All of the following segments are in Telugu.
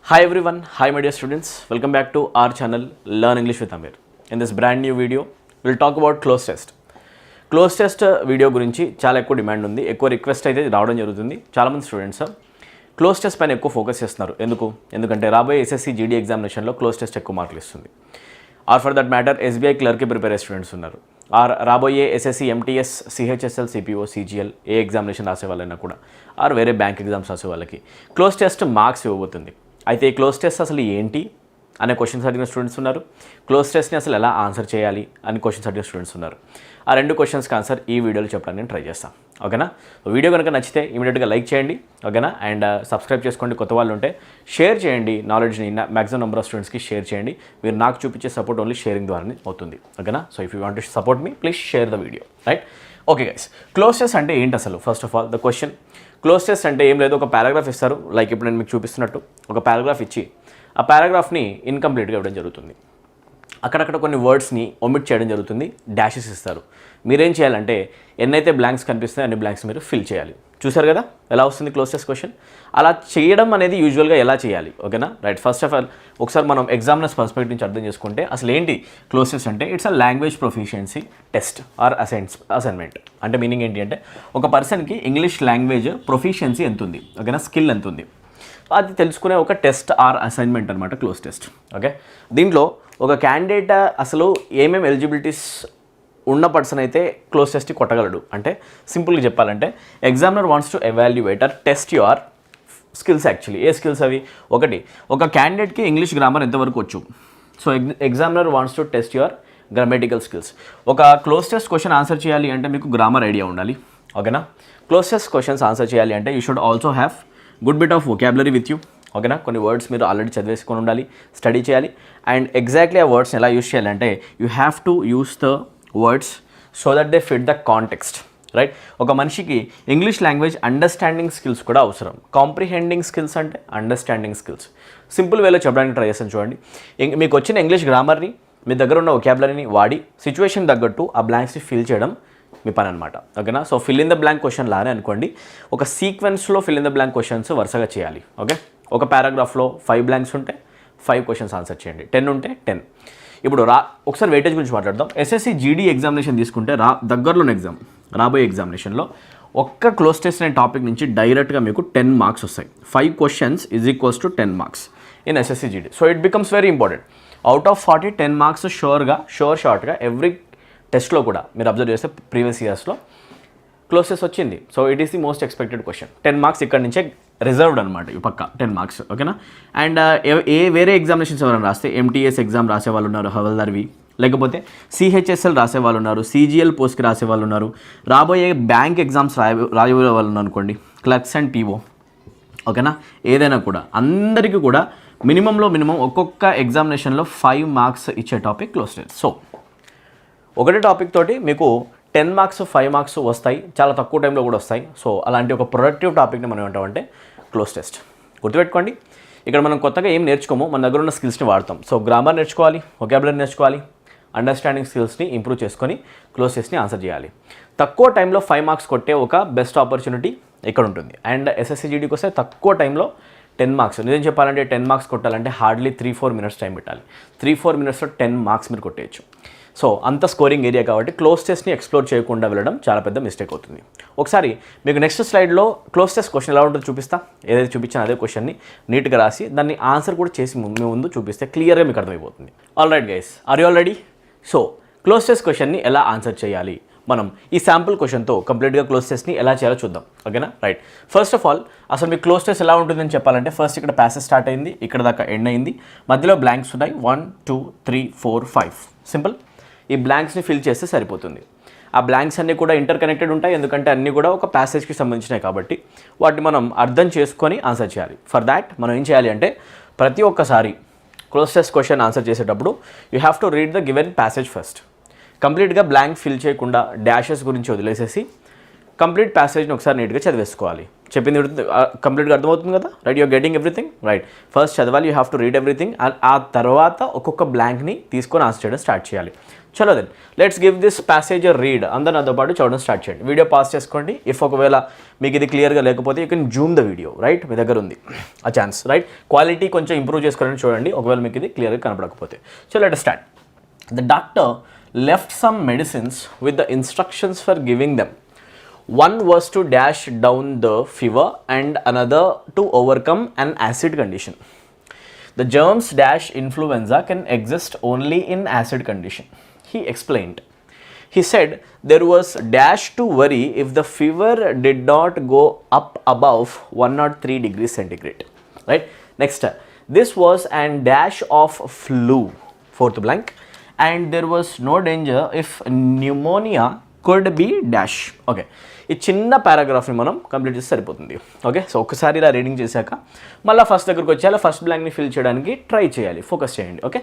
Hi everyone, hi my dear students, welcome back to our channel Learn English with Amir. In this brand new video, we'll talk about close test. Cloze test video గురించి చాలా ఎక్కువ డిమాండ్ ఉంది, ఎక్కువ రిక్వెస్ట్ అయితే రావడం జరుగుతుంది. చాలామంది స్టూడెంట్స్ క్లోజ్ టెస్ట్ పైన ఎక్కువ ఫోకస్ చేస్తున్నారు. ఎందుకంటే రాబోయే ఎస్ఎస్సి జీడీ ఎగ్జామినేషన్లో క్లోజ్ టెస్ట్ ఎక్కువ మార్కులు ఇస్తుంది. Or for that matter SBI క్లర్క్కి ప్రిపేర్ అయ్యే స్టూడెంట్స్ ఉన్నారు. ఆర్ రాబోయే SSC MTS CHSL CPO CGL ఏ ఎగ్జామినేషన్ రాసే వాళ్ళైనా కూడా ఆర్ వేరే బ్యాంక్ ఎగ్జామ్స్ రాసే వాళ్ళకి క్లోజ్ టెస్ట్ మార్క్స్ ఇవ్వబోతుంది. అయితే ఈ క్లోజ్ టెస్ట్ అసలు ఏంటి అనే క్వశ్చన్స్ అడిగిన స్టూడెంట్స్ ఉన్నారు. క్లోజ్ టెస్ట్ని అసలు ఎలా ఆన్సర్ చేయాలి అని క్వశ్చన్స్ అడిగిన స్టూడెంట్స్ ఉన్నారు. ఆ రెండు క్వశ్చన్స్కి ఆన్సర్ ఈ వీడియోలో చెప్పడానికి నేను ట్రై చేస్తాను. ఓకేనా? వీడియో కనుక నచ్చితే ఇమీడియట్గా లైక్ చేయండి. ఓకేనా? అండ్ సబ్స్క్రైబ్ చేసుకోండి. కొత్త వాళ్ళు ఉంటే షేర్ చేయండి. నాలెడ్జ్ని మ్యాక్సిమం నెంబర్ ఆఫ్ స్టూడెంట్స్కి షేర్ చేయండి. మీరు నాకు చూపించే సపోర్ట్ ఓన్లీ షేరింగ్ ద్వారానే అవుతుంది. ఓకేనా? So if you want to support me please share the video. Right? Okay guys, close test అంటే ఏంటి అసలు? First of all the question, close test అంటే ఏం లేదు, ఒక పారాగ్రాఫ్ ఇస్తారు. లైక్ ఇప్పుడు నేను మీకు చూపిస్తున్నట్టు ఒక పారాగ్రాఫ్ ఇచ్చి ఆ పారాగ్రాఫ్ని ఇన్కంప్లీట్గా ఇవ్వడం జరుగుతుంది. అక్కడక్కడ కొన్ని వర్డ్స్ని ఒమిట్ చేయడం జరుగుతుంది. డాషెస్ ఇస్తారు. మీరేం చేయాలంటే ఎన్నైతే బ్లాంక్స్ కనిపిస్తాయో అన్ని బ్లాంక్స్ మీరు ఫిల్ చేయాలి. చూసారు కదా ఎలా వస్తుంది క్లోజ్ టెస్ట్ క్వశ్చన్? అలా చేయడం అనేది యూజువల్గా ఎలా చేయాలి? ఓకేనా? రైట్. ఫస్ట్ ఆఫ్ ఆల్ ఒకసారి మనం ఎగ్జామినర్స్ పర్స్పెక్టివ్ నుంచి అర్థం చేసుకుంటే అసలు ఏంటి క్లోజ్ టెస్ట్ అంటే? It's a language proficiency test or assignment. అంటే మీనింగ్ ఏంటి అంటే ఒక పర్సన్కి ఇంగ్లీష్ లాంగ్వేజ్ ప్రొఫిషియన్సీ ఎంత ఉంది, ఓకేనా, స్కిల్ ఎంత ఉంది, అది తెలుసుకునే ఒక టెస్ట్ ఆర్ అసైన్మెంట్ అనమాట క్లోజ్ టెస్ట్. ఓకే, దీంట్లో ఒక క్యాండిడేట్ అసలు ఏమేమి ఎలిజిబిలిటీస్ ఉన్న పర్సన్ అయితే క్లోజ్ టెస్ట్ కొట్టగలడు అంటే సింపుల్గా చెప్పాలంటే examiner wants to evaluate or test your skills. Actually ఏ స్కిల్స్ అవి? ఒకటి, ఒక క్యాండిడేట్కి ఇంగ్లీష్ గ్రామర్ ఎంతవరకు వచ్చు. So examiner wants to test your grammatical skills. ఒక క్లోజ్ టెస్ట్ క్వశ్చన్ ఆన్సర్ చేయాలి అంటే మీకు గ్రామర్ ఐడియా ఉండాలి. ఓకేనా? క్లోజ్ టెస్ట్ క్వశ్చన్స్ ఆన్సర్ చేయాలి అంటే you should also have good bit of vocabulary with you. ఓకేనా? కొన్ని వర్డ్స్ మీరు ఆల్రెడీ చదివేసుకొని ఉండాలి, స్టడీ చేయాలి. అండ్ ఎగ్జాక్ట్లీ ఆ వర్డ్స్ని ఎలా యూస్ చేయాలంటే you have to use the words so that they fit the context. Right? ఒక మనిషికి ఇంగ్లీష్ లాంగ్వేజ్ అండర్స్టాండింగ్ స్కిల్స్ కూడా అవసరం. కాంప్రిహెండింగ్ స్కిల్స్ అంటే అండర్స్టాండింగ్ స్కిల్స్. సింపుల్ వేలో చెప్పడానికి ట్రై చేస్తాను చూడండి. మీకు వచ్చిన ఇంగ్లీష్ గ్రామర్ని, మీ దగ్గర ఉన్న వొకాబులరీని వాడి సిచ్యువేషన్ తగ్గట్టు ఆ బ్లాంక్స్ని ఫిల్ చేయడం మీ పని అనమాట. ఓకేనా? So fill in the blank question లానే అనుకోండి. ఒక సీక్వెన్స్లో fill in the blank questions వరుసగా చేయాలి. ఓకే, ఒక పారాగ్రాఫ్లో 5 బ్లాంక్స్ ఉంటే 5 క్వశ్చన్స్ ఆన్సర్ చేయండి. 10 ఉంటే 10. ఇప్పుడు ఒకసారి వెయిటేజ్ గురించి మాట్లాడదాం. ఎస్ఎస్సి జీడీ ఎగ్జామినేషన్ తీసుకుంటే దగ్గరలోని ఎగ్జామ్, రాబోయే ఎగ్జామినేషన్లో ఒక్క క్లోజ్ టెస్ట్ అనే టాపిక్ నుంచి డైరెక్ట్గా మీకు 10 మార్క్స్ వస్తాయి. 5 questions is equals to 10 marks in SSC GD. So it becomes very important. Out of 40 10 marks షార్ట్గా ఎవ్రీ టెస్ట్లో కూడా మీరు అబ్జర్వ్ చేస్తే ప్రీవియస్ ఇయర్స్లో క్లోజ్ టెస్ట్ వచ్చింది. So it is the most expected question. 10 marks ఇక్కడ నుంచే రిజర్వ్డ్ అనమాట, ఈ పక్క 10 మార్క్స్. ఓకేనా? అండ్ వేరే ఎగ్జామినేషన్స్ ఎవరైనా రాస్తే ఎంటీఎస్ ఎగ్జామ్ రాసే వాళ్ళు ఉన్నారు, హవల్దార్వి, లేకపోతే సిహెచ్ఎస్ఎల్ రాసే వాళ్ళు ఉన్నారు, సిజిఎల్ పోస్ట్కి రాసే వాళ్ళు ఉన్నారు, రాబోయే బ్యాంక్ ఎగ్జామ్స్ రాయే వాళ్ళు ఉన్నారు అనుకోండి, క్లర్క్స్ అండ్ పీఓ. ఓకేనా? ఏదైనా కూడా అందరికీ కూడా మినిమం ఒక్కొక్క ఎగ్జామినేషన్లో 5 మార్క్స్ ఇచ్చే టాపిక్ క్లోజ్ టెస్ట్. సో ఒకటే టాపిక్ తోటి మీకు 10 మార్క్స్ 5 మార్క్స్ వస్తాయి, చాలా తక్కువ టైంలో కూడా వస్తాయి. సో అలాంటి ఒక ప్రొడక్టివ్ టాపిక్ని మనం ఏమంటామంటే క్లోజ్ టెస్ట్. గుర్తుపెట్టుకోండి, ఇక్కడ మనం కొత్తగా ఏం నేర్చుకోమో, మన దగ్గర ఉన్న స్కిల్స్ని వాడతాం. సో గ్రామర్ నేర్చుకోవాలి, వొకాబులరీ నేర్చుకోవాలి, అండర్స్టాండింగ్ స్కిల్స్ని ఇంప్రూవ్ చేసుకొని క్లోజ్ టెస్ట్ని ఆన్సర్ చేయాలి. తక్కువ టైంలో 5 మార్క్స్ కొట్టే ఒక బెస్ట్ ఆపర్చునిటీ ఇక్కడ ఉంటుంది. అండ్ ఎస్ఎస్సి జీడీకి వస్తే తక్కువ టైంలో 10 మార్క్స్, నిజం చెప్పాలంటే 10 మార్క్స్ కొట్టాలంటే హార్డ్లీ 3-4 మినిట్స్ టైం పెట్టాలి. 3-4 మినిట్స్లో 10 మార్క్స్ మీరు కొట్టేయచ్చు. సో అంత స్కోరింగ్ ఏరియా కాబట్టి క్లోజ్ టెస్ట్ని ఎక్స్ప్లోర్ చేయకుండా వెళ్ళడం చాలా పెద్ద మిస్టేక్ అవుతుంది. ఒకసారి మీకు నెక్స్ట్ స్లైడ్లో క్లోజ్ టెస్ట్ క్వశ్చన్ ఎలా ఉంటుందో చూపిస్తా. ఏదైతే చూపించాను అదే క్వశ్చన్ని నీట్గా రాసి దాన్ని ఆన్సర్ కూడా చేసి ముందు చూపిస్తే క్లియర్గా మీకు అర్థమైపోతుంది. All right guys, are you all ready? So cloze test క్వశ్చన్ని ఎలా ఆన్సర్ చేయాలి, మనం ఈ శాంపుల్ క్వశ్చన్తో కంప్లీట్గా క్లోజ్ టెస్ట్ని ఎలా చేయాలో చూద్దాం. ఓకేనా? రైట్. ఫస్ట్ ఆఫ్ ఆల్ అసలు మీ క్లోజ్ టెస్ట్ ఎలా ఉంటుందని చెప్పాలంటే ఫస్ట్ ఇక్కడ ప్యాసేజ్ స్టార్ట్ అయింది, ఇక్కడ దాకా ఎండ్ అయింది, మధ్యలో బ్లాంక్స్ ఉన్నాయి 1 2 3 4 5. సింపుల్. ఈ బ్లాంక్స్ని ఫిల్ చేస్తే సరిపోతుంది. ఆ బ్లాంక్స్ అన్నీ కూడా ఇంటర్ కనెక్టెడ్ ఉంటాయి, ఎందుకంటే అన్నీ కూడా ఒక ప్యాసేజ్కి సంబంధించినవి కాబట్టి వాటిని మనం అర్థం చేసుకొని ఆన్సర్ చేయాలి. ఫర్ దాట్ మనం ఏం చేయాలి అంటే ప్రతి ఒక్కసారి క్లోజ్ టెస్ట్ క్వశ్చన్ ఆన్సర్ చేసేటప్పుడు you have to read the given passage first. కంప్లీట్గా బ్లాంక్ ఫిల్ చేయకుండా డాషెస్ గురించి వదిలేసేసి కంప్లీట్ ప్యాసేజ్ని ఒకసారి నీట్గా చదివేసుకోవాలి. చెప్పింది కంప్లీట్గా అర్థమవుతుంది కదా, right? You're getting everything, right? First చదవాలి, you have to read everything, and ఆ తర్వాత ఒక్కొక్క బ్లాంక్ని తీసుకొని ఆన్సర్ చేయడం స్టార్ట్ చేయాలి. చలో then let's give this passage read. అందరూ నాతో పాటు చదవడం స్టార్ట్ చేయండి. వీడియో పాస్ చేసుకోండి. ఇఫ్ ఒకవేళ మీకు ఇది క్లియర్గా లేకపోతే you can zoom the video, right? మీ దగ్గర ఉంది ఆ ఛాన్స్, రైట్? క్వాలిటీ కొంచెం ఇంప్రూవ్ చేసుకోవాలని చూడండి ఒకవేళ మీకు ఇది క్లియర్గా కనపడకపోతే. So let us start. The doctor left some medicines with the instructions for giving them. One was to dash down the fever and another to overcome an acid condition. The germs dash influenza can exist only in acid condition, he explained. He said there was dash to worry if the fever did not go up above 103 degrees centigrade. Right? Next, this was an dash of flu, fourth blank, and there was no danger if pneumonia could be dash. Okay, ఈ చిన్న పారాగ్రాఫ్ని మనం కంప్లీట్ చేస్తే సరిపోతుంది. ఓకే, సో ఒకసారి ఇలా రీడింగ్ చేశాక మళ్ళీ ఫస్ట్ దగ్గరకు వచ్చేయాలి, ఫస్ట్ బ్లాంక్ని ఫిల్ చేయడానికి ట్రై చేయాలి, ఫోకస్ చేయండి. ఓకే,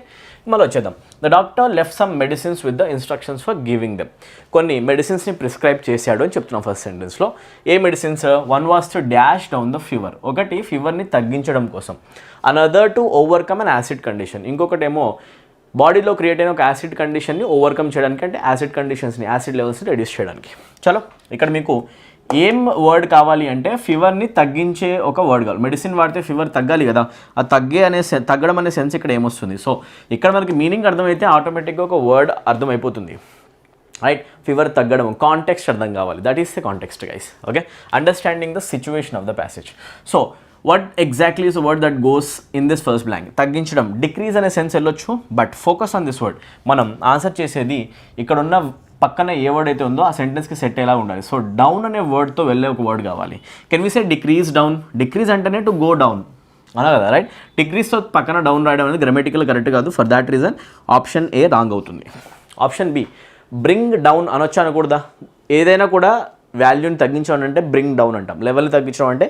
మళ్ళీ వచ్చేద్దాం. The doctor left some medicines with the instructions for giving them. కొన్ని మెడిసిన్స్ని ప్రిస్క్రైబ్ చేశాడు అని చెప్తున్నాం ఫస్ట్ సెంటెన్స్లో. ఏ మెడిసిన్స్? One was to dash down the fever, ఒకటి ఫీవర్ని తగ్గించడం కోసం. Another to overcome an acid condition, ఇంకొకటేమో బాడీలో క్రియేట్ అయిన ఒక యాసిడ్ కండిషన్ని ఓవర్కమ్ చేయడానికి, అంటే యాసిడ్ కండిషన్స్ని, యాసిడ్ లెవెల్స్ని రెడ్యూస్ చేయడానికి. చలో, ఇక్కడ మీకు ఏం వర్డ్ కావాలి అంటే ఫీవర్ని తగ్గించే ఒక వర్డ్ కావాలి. మెడిసిన్ వాడితే ఫీవర్ తగ్గాలి కదా, ఆ తగ్గడం అనే సెన్స్ ఇక్కడ ఏమొస్తుంది? సో ఇక్కడ మనకి మీనింగ్ అర్థమైతే ఆటోమేటిక్గా ఒక వర్డ్ అర్థమైపోతుంది, రైట్? ఫీవర్ తగ్గడం, కాంటెక్స్ట్ అర్థం కావాలి. That is the context guys. Okay, understanding the situation of the passage. So what exactly is the word that goes in this first blank? తగ్గించడం, డిక్రీజ్ అనే సెన్స్ వెళ్ళొచ్చు, but focus on this word. మనం ఆన్సర్ చేసేది ఇక్కడ ఉన్న పక్కన ఏ వర్డ్ అయితే ఉందో ఆ సెంటెన్స్కి సెట్ ఎలా ఉండాలి. సో డౌన్ అనే వర్డ్తో వెళ్ళే ఒక వర్డ్ కావాలి. Can we say decrease down? Decrease అంటేనే టు గో డౌన్ అలా కదా, రైట్? డిక్రీజ్తో పక్కన డౌన్ రాయడం అనేది గ్రామటికల్ కరెక్ట్ కాదు. For that reason option A wrong అవుతుంది. ఆప్షన్ బి, బ్రింగ్ డౌన్ అనొచ్చు అనకూడదా? ఏదైనా కూడా వాల్యూని తగ్గించడం అంటే బ్రింగ్ డౌన్ అంటాం, లెవెల్ని తగ్గించడం అంటే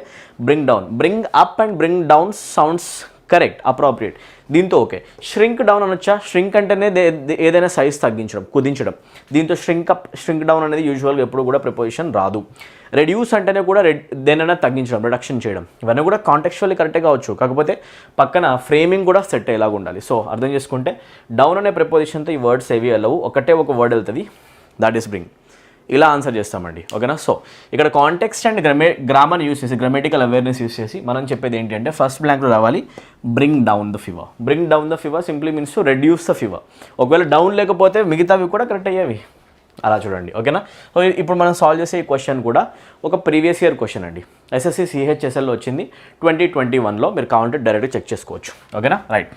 bring down. Bring up and bring down sounds correct, appropriate. దీంతో ఓకే. ష్రింక్ డౌన్ అనొచ్చా? ష్రింక్ అంటేనే ఏదైనా సైజ్ తగ్గించడం, కుదించడం. దీంతో ష్రింక్ అప్, ష్రింక్ డౌన్ అనేది యూజువల్గా ఎప్పుడు కూడా ప్రిపోజిషన్ రాదు. రెడ్యూస్ అంటేనే కూడా దేనైనా తగ్గించడం, రిడక్షన్ చేయడం. ఇవన్నీ కూడా కాంటెక్చువల్లీ కరెక్టే కావచ్చు, కాకపోతే పక్కన ఫ్రేమింగ్ కూడా సెట్ అయ్యేలాగా ఉండాలి. సో అర్థం చేసుకుంటే డౌన్ అనే ప్రిపోజిషన్తో ఈ వర్డ్స్ ఏవి వెళ్ళవు, ఒకటే ఒక వర్డ్ వెళ్తుంది, దట్ ఈస్ బ్రింగ్. ఇలా ఆన్సర్ చేస్తామండి. ఓకేనా? సో ఇక్కడ కాంటెక్స్ట్ అండ్ గ్రామర్ యూస్ చేసి, గ్రామటికల్ అవేర్నెస్ యూస్ చేసి మనం చెప్పేది ఏంటి అంటే ఫస్ట్ బ్లాంక్లో రావాలి bring down the fever. Bring down the fever simply means to reduce the fever. ఒకవేళ డౌన్ లేకపోతే మిగతావి కూడా కరెక్ట్ అయ్యేవి. అలా చూడండి. ఓకేనా? సో ఇప్పుడు మనం సాల్వ్ చేసే ఈ క్వశ్చన్ కూడా ఒక ప్రీవియస్ ఇయర్ క్వశ్చన్ అండి. SSC CHSLలో వచ్చింది 2021లో. మీరు కావాలంటే డైరెక్ట్గా చెక్ చేసుకోవచ్చు. ఓకేనా? Right.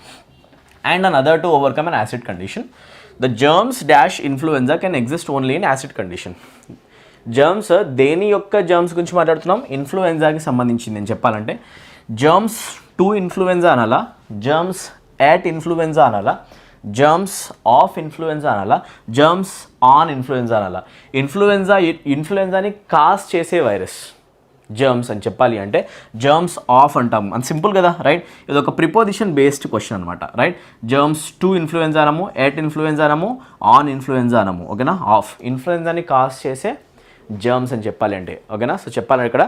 And another to overcome an acid condition. The germs dash influenza can exist only in acid condition. Germs దేని యొక్క జర్మ్స్ గురించి మాట్లాడుతున్నాం? ఇన్ఫ్లుయెన్జాకి సంబంధించింది అని చెప్పాలంటే జర్మ్స్ టు ఇన్ఫ్లుయెన్జా అనాలా, జర్మ్స్ యాట్ ఇన్ఫ్లుయెన్జా అనాలా, జర్మ్స్ ఆఫ్ ఇన్ఫ్లుయెన్జా అనాలా, జర్మ్స్ ఆన్ ఇన్ఫ్లుయెన్జా అనాలా? ఇన్ఫ్లుయెన్జాని కాజ్ చేసే వైరస్ జర్మ్స్ అని చెప్పాలి అంటే జర్మ్స్ ఆఫ్ అంటాం. అంత సింపుల్ కదా, రైట్? ఇది ఒక ప్రిపోజిషన్ బేస్డ్ క్వశ్చన్ అనమాట, రైట్? జర్మ్స్ టు ఇన్ఫ్లుయెన్జా అనము, ఎట్ ఇన్ఫ్లుయెన్జా అనము, ఆన్ ఇన్ఫ్లుయెన్జా అనము. ఓకేనా? ఆఫ్ ఇన్ఫ్లుయెన్జాని కాజ్ చేసే జర్మ్స్ అని చెప్పాలి అంటే. ఓకేనా? సో చెప్పాలంటే ఇక్కడ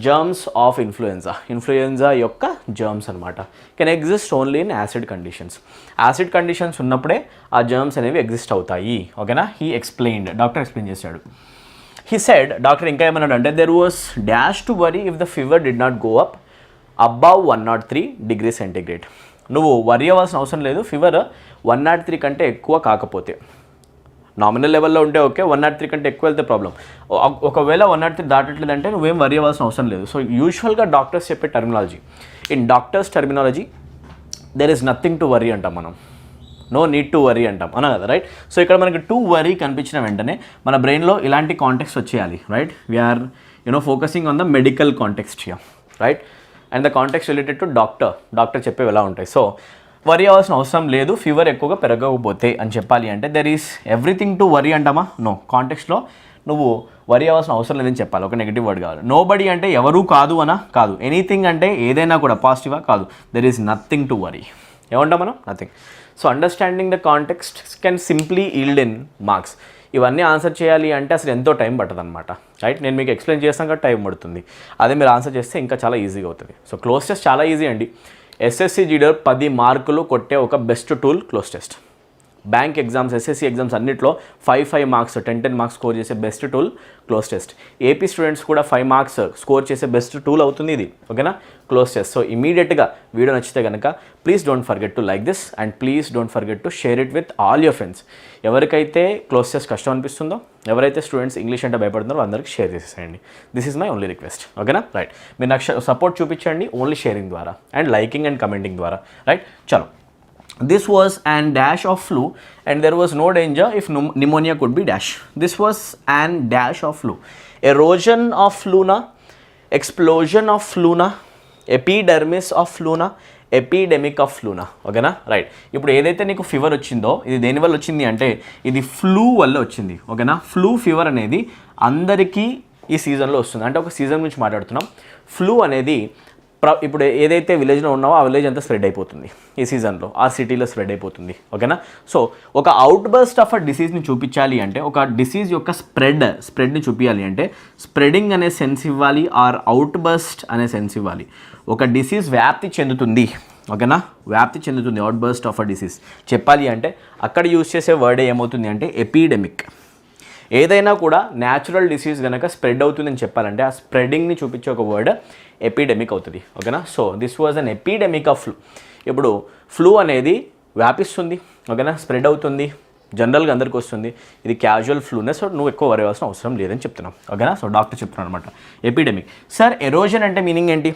జర్మ్స్ ఆఫ్ ఇన్ఫ్లుయెన్జా, ఇన్ఫ్లుయెన్జా యొక్క జర్మ్స్ అనమాట. Can exist only in acid conditions. Acid conditions ఉన్నప్పుడే ఆ జర్మ్స్ అనేవి ఎగ్జిస్ట్ అవుతాయి. ఓకేనా? హీ ఎక్స్ప్లెయిన్డ్, డాక్టర్ ఎక్స్ప్లెయిన్ చేశాడు. He said, డాక్టర్ ఇంకా ఏమన్నాడు అంటే there was dash to worry if the fever did not go up above 103 degrees centigrade. నువ్వు వరీ అవ్వాల్సిన అవసరం లేదు, ఫీవర్ 103 కంటే ఎక్కువ కాకపోతే. నామినల్ లెవెల్లో ఉంటే ఓకే, 103 కంటే ఎక్కువ వెళ్తే ప్రాబ్లం. ఒకవేళ 103 దాటట్లేదంటే నువ్వేం వరీ అవ్వాల్సిన అవసరం లేదు. సో యూజువల్గా డాక్టర్స్ చెప్పే terminology, in doctors terminology there is nothing to worry అంటాం మనం, నో నీడ్ టు వరీ అంటాం అన్నా కదా, రైట్? సో ఇక్కడ మనకి టు వరీ కనిపించిన వెంటనే మన బ్రెయిన్లో ఇలాంటి కాంటెక్స్ట్ వచ్చేయాలి, right? We are focusing on the medical context here, right? And the context related to doctor చెప్పేవి ఎలా ఉంటాయి. సో వరీ అవ్వాల్సిన అవసరం లేదు ఫీవర్ ఎక్కువగా పెరగకపోతే అని చెప్పాలి అంటే there is everything to worry అంటామా? నో, కాంటెక్స్ట్లో నువ్వు వరీ అవ్వాల్సిన అవసరం లేదని చెప్పాలి, ఒక నెగిటివ్ వర్డ్ కావాలి. నో బడీ అంటే ఎవరూ కాదు అనా? కాదు. ఎనీథింగ్ అంటే ఏదైనా కూడా పాజిటివా? కాదు. There is nothing to worry. ఏమంటాం మనం? Nothing. So understanding the context can simply yield in marks. ఇవన్నీ ఆన్సర్ చేయాలి అంటే అసలు ఎంతో టైం పట్టదు అనమాట, రైట్? నేను మీకు ఎక్స్ప్లెయిన్ చేస్తాను కాబట్టి టైం పడుతుంది. అదే మీరు ఆన్సర్ చేస్తే ఇంకా చాలా ఈజీగా అవుతుంది. సో క్లోజ్ టెస్ట్ చాలా ఈజీ అండి. ఎస్ఎస్సి జీడీలో 10 మార్కులు కొట్టే ఒక best tool cloze test. Bank exams, SSC exams అన్నింటిలో 5 మార్క్స్ 10 మార్క్స్ స్కోర్ చేసే best tool cloze test. AP students కూడా 5 మార్క్స్ స్కోర్ చేసే బెస్ట్ టూల్ అవుతుంది ఇది, ఓకేనా? Cloze test. సో ఇమీడియట్గా వీడియో నచ్చితే కనుక please don't forget to like this and please don't forget to share it with all your friends. ఎవరికైతే క్లోజ్ టెస్ట్ కష్టం అనిపిస్తుందో, ఎవరైతే స్టూడెంట్స్ ఇంగ్లీష్ అంటే భయపడుతున్నారో అందరికి షేర్ చేసేసేయండి. This is my only request, ఓకేనా? రైట్. మీరు నాకు సపోర్ట్ చూపించండి ఓన్లీ షేరింగ్ ద్వారా అండ్ లైకింగ్ అండ్ కమెంటింగ్ ద్వారా, రైట్? చలో. This was an dash of flu and there was no danger if pneumonia could be dash. This was an dash of flu. Erosion of fluna, explosion of fluna, epidermis of fluna, epidemic of ఫ్లూనా, ఓకేనా? రైట్. ఇప్పుడు ఏదైతే నీకు ఫీవర్ వచ్చిందో ఇది దేనివల్ల వచ్చింది అంటే ఇది ఫ్లూ వల్ల వచ్చింది, ఓకేనా? ఫ్లూ ఫీవర్ అనేది అందరికీ ఈ సీజన్లో వస్తుంది. అంటే ఒక సీజన్ గురించి మాట్లాడుతున్నాం. ఫ్లూ అనేది ఇప్పుడు ఏదైతే విలేజ్లో ఉన్నావో ఆ విలేజ్ అంతా స్ప్రెడ్ అయిపోతుంది ఈ సీజన్లో, ఆ సిటీలో స్ప్రెడ్ అయిపోతుంది, ఓకేనా? సో ఒక అవుట్ బర్స్ట్ ఆఫ్ అ డిసీజ్ని చూపించాలి అంటే, ఒక డిసీజ్ యొక్క స్ప్రెడ్ని చూపించాలి అంటే స్ప్రెడింగ్ అనే సెన్స్ ఇవ్వాలి ఆర్ అవుట్ బర్స్ట్ అనే సెన్స్ ఇవ్వాలి. ఒక డిసీజ్ వ్యాప్తి చెందుతుంది, ఓకేనా? వ్యాప్తి చెందుతుంది, out burst of a disease చెప్పాలి అంటే అక్కడ యూజ్ చేసే వర్డే ఏమవుతుంది అంటే ఎపిడెమిక్. ఏదైనా కూడా న్యాచురల్ డిసీజ్ కనుక స్ప్రెడ్ అవుతుందని చెప్పాలంటే ఆ స్ప్రెడింగ్ని చూపించే ఒక వర్డ్ ఎపిడెమిక్ అవుతుంది, ఓకేనా? So this was an epidemic of flu. ఇప్పుడు ఫ్లూ అనేది వ్యాపిస్తుంది, ఓకేనా? స్ప్రెడ్ అవుతుంది, జనరల్గా అందరికి వస్తుంది. ఇది క్యాజువల్ ఫ్లూనే, సో నువ్వు ఎక్కువ వరి అవ్వాల్సిన అవసరం లేదని చెప్తున్నాం, ఓకేనా? సో డాక్టర్ చెప్తున్నాను అనమాట ఎపిడెమిక్. సార్ ఎరోజన్ అంటే మీనింగ్ ఏంటి?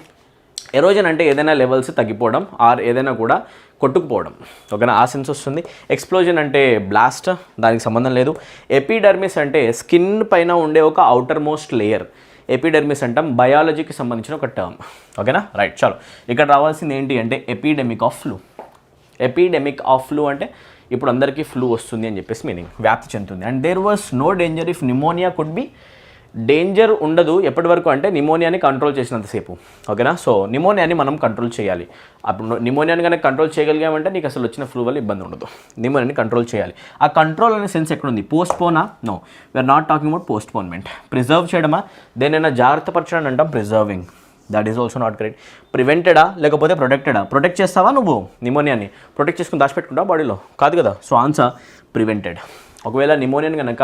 ఎరోజన్ అంటే ఏదైనా లెవెల్స్ తగ్గిపోవడం ఆర్ ఏదైనా కూడా కొట్టుకుపోవడం, ఓకేనా? ఆ సెన్స్ వస్తుంది. ఎక్స్ప్లోజన్ అంటే బ్లాస్ట్, దానికి సంబంధం లేదు. ఎపిడర్మిస్ అంటే స్కిన్ పైన ఉండే ఒక అవుటర్ మోస్ట్ లేయర్, ఎపిడర్మిస్ అంటాం. బయాలజీకి సంబంధించిన ఒక టర్మ్, ఓకేనా? రైట్. చలో, ఇక్కడ రావాల్సింది ఏంటి అంటే epidemic of flu. Epidemic of flu అంటే ఇప్పుడు అందరికీ ఫ్లూ వస్తుంది అని చెప్పేసి మీనింగ్, వ్యాప్తి చెందుతుంది. And there was no danger if pneumonia could be. Danger ఉండదు ఎప్పటి వరకు అంటే నిమోనియాని కంట్రోల్ చేసినంతసేపు, ఓకేనా? సో నిమోనియాని మనం కంట్రోల్ చేయాలి. అప్పుడు నిమోనియాని కనుక కంట్రోల్ చేయగలిగామంటే నీకు అసలు వచ్చిన ఫ్లూ వల్ల ఇబ్బంది ఉండదు. నిమోనియాని కంట్రోల్ చేయాలి. ఆ కంట్రోల్ అనే సెన్స్ ఎక్కడుంది? పోస్ట్పోనా? No, we are not talking about postponement. Preserve చేయడమా? దేనైనా జాగ్రత్త పరచడం అంటాం preserving. That is also not correct. ప్రివెంటెడా లేకపోతే ప్రొటెక్టెడా? ప్రొటెక్ట్ చేస్తావా నువ్వు నిమోనియాని? ప్రొటెక్ట్ చేసుకుని దాచిపెట్టుకుంటావా బాడీలో? కాదు కదా. So answer prevented. ఒకవేళ నిమోనియాని కనుక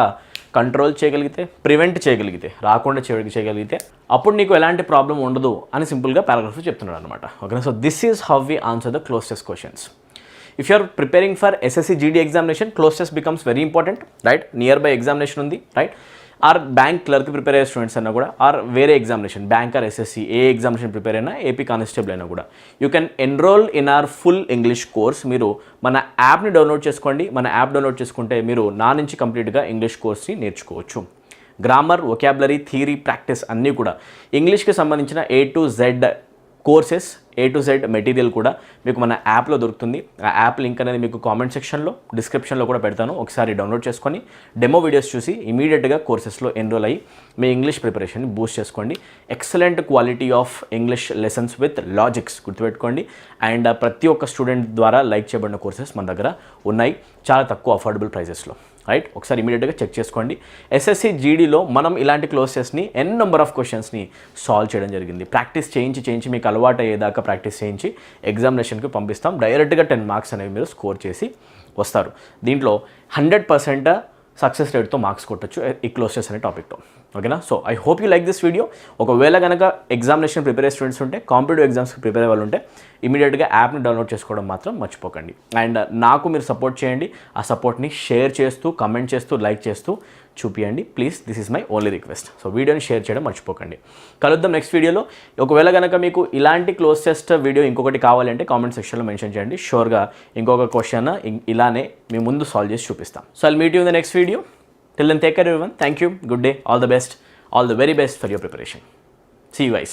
కంట్రోల్ చేయగలిగితే, ప్రివెంట్ చేయగలిగితే, రాకుండా చేయగలిగితే అప్పుడు నీకు ఎలాంటి ప్రాబ్లం ఉండదు అని సింపుల్గా పారాగ్రాఫ్లో చెప్తున్నాడు అనమాట, ఓకేనా? So this is how we answer the close test questions. If you are preparing for SSC GD examination, close test becomes very important, right? Nearby examination ఉంది, right? Or bank clerk prepare అయ్యే స్టూడెంట్స్ అయినా కూడా, ఆర్ వేరే ఎగ్జామినేషన్, బ్యాంక్ ఆర్ ఎస్ఎస్సి ఏ ఎగ్జామినేషన్ ప్రిపేర్ అయినా, ఏపీ కానిస్టేబుల్ అయినా కూడా you can enroll in our full English course. మీరు మన యాప్ని డౌన్లోడ్ చేసుకోండి. మన యాప్ డౌన్లోడ్ చేసుకుంటే మీరు నా నుంచి కంప్లీట్గా ఇంగ్లీష్ కోర్స్ని నేర్చుకోవచ్చు. గ్రామర్, వొకాబులరీ, థియరీ, ప్రాక్టీస్ అన్నీ కూడా ఇంగ్లీష్కి సంబంధించిన A to Z courses, A to Z material కూడా మీకు మన యాప్లో దొరుకుతుంది. ఆ యాప్ లింక్ అనేది మీకు కామెంట్ సెక్షన్లో, డిస్క్రిప్షన్లో కూడా పెడతాను. ఒకసారి డౌన్లోడ్ చేసుకొని డెమో వీడియోస్ చూసి ఇమీడియట్గా కోర్సెస్లో ఎన్రోల్ అయ్యి మీ ఇంగ్లీష్ ప్రిపరేషన్ని బూస్ట్ చేసుకోండి. Excellent quality of English lessons with logics గుర్తుపెట్టుకోండి. అండ్ ప్రతి ఒక్క స్టూడెంట్ ద్వారా లైక్ చేయబడిన కోర్సెస్ మన దగ్గర ఉన్నాయి, చాలా తక్కువ అఫోర్డబుల్ ప్రైజెస్లో, రైట్? ఒకసారి ఇమీడియట్గా చెక్ చేసుకోండి. ఎస్ఎస్సి జీడీలో మనం ఇలాంటి క్లోజ్ టెస్ట్ని ఎన్ నెంబర్ ఆఫ్ క్వశ్చన్స్ని సాల్వ్ చేయడం జరిగింది. ప్రాక్టీస్ చేయించి మీకు అలవాటు అయ్యేదాకా ప్రాక్టీస్ చేయించి ఎగ్జామినేషన్కి పంపిస్తాం. డైరెక్ట్గా 10 మార్క్స్ అనేవి మీరు స్కోర్ చేసి వస్తారు. దీంట్లో 100% సక్సెస్ రేట్తో మార్క్స్ కొట్టచ్చు ఈ క్లోజ్ టెస్ట్ అనే టాపిక్తో, ఓకేనా? So I hope you like this video. ఒకవేళ కనుక ఎగ్జామినేషన్ ప్రిపేర్ అయ్యే స్టూడెంట్స్ ఉంటే, కాంపిటేటివ్ ఎగ్జామ్స్కి ప్రిపేర్ అయ్యే వాళ్ళు ఉంటే ఇమీడియట్గా యాప్ని డౌన్లోడ్ చేసుకోవడం మాత్రం మర్చిపోకండి. అండ్ నాకు మీరు సపోర్ట్ చేయండి. ఆ సపోర్ట్ని షేర్ చేస్తూ, కమెంట్ చేస్తూ, లైక్ చేస్తూ చూపియండి please. This is my only request. So వీడియోని షేర్ చేయడం మర్చిపోకండి. కలుద్దాం నెక్స్ట్ వీడియోలో. ఒకవేళ కనుక మీకు ఇలాంటి క్లోజ్ టెస్ట్ వీడియో ఇంకొకటి కావాలంటే కామెంట్ సెక్షన్లో మెన్షన్ చేయండి. షూర్గా ఇంకొక క్వశ్చన్ ఇలానే మీ ముందు సాల్వ్ చేసి చూపిస్తాం. So I'll meet you in the next video. Till then, take care everyone. Thank you. Good day. All the best. All the very best for your preparation. See you guys.